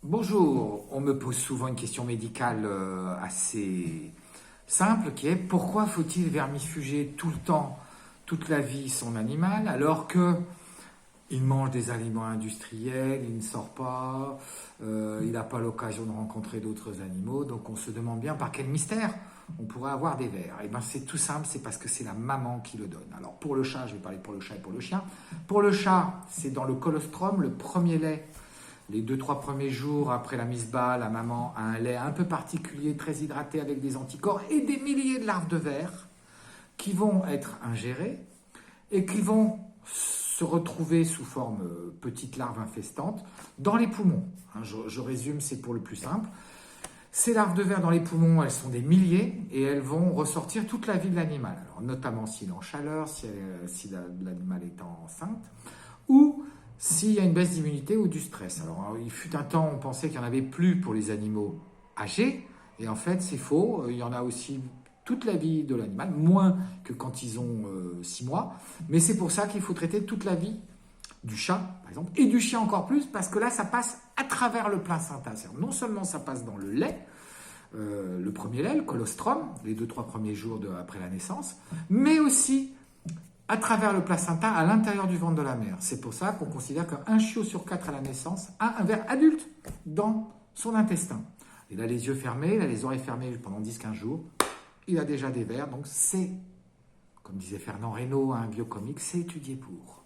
Bonjour, on me pose souvent une question médicale assez simple qui est pourquoi faut-il vermifuger tout le temps, toute la vie son animal alors que il mange des aliments industriels, il ne sort pas, il n'a pas l'occasion de rencontrer d'autres animaux, donc on se demande bien par quel mystère on pourrait avoir des vers. Et bien c'est tout simple, c'est parce que c'est la maman qui le donne. Alors pour le chat, je vais parler pour le chat et pour le chien. Pour le chat, c'est dans le colostrum, le premier lait. Les 2-3 premiers jours après la mise bas, la maman a un lait un peu particulier, très hydraté avec des anticorps et des milliers de larves de vers qui vont être ingérées et qui vont se retrouver sous forme petites larves infestantes dans les poumons. Je résume, c'est pour le plus simple. Ces larves de vers dans les poumons, elles sont des milliers et elles vont ressortir toute la vie de l'animal. Alors, notamment s'il est en chaleur, si l'animal est enceinte, ou s'il y a une baisse d'immunité ou du stress. Alors, il fut un temps, on pensait qu'il n'y en avait plus pour les animaux âgés, et en fait, c'est faux. Il y en a aussi toute la vie de l'animal, moins que quand ils ont 6 mois. Mais c'est pour ça qu'il faut traiter toute la vie du chat, par exemple, et du chien encore plus, parce que là, ça passe à travers le placenta. Non seulement ça passe dans le lait, le premier lait, le colostrum, les 2-3 premiers jours après la naissance, mais aussi à travers le placenta à l'intérieur du ventre de la mère. C'est pour ça qu'on considère qu'un chiot sur 4 à la naissance a un ver adulte dans son intestin. Il a les yeux fermés, il a les oreilles fermées pendant 10-15 jours, il a déjà des vers, donc c'est, comme disait Fernand Reynaud, un vieux comique, c'est étudié pour.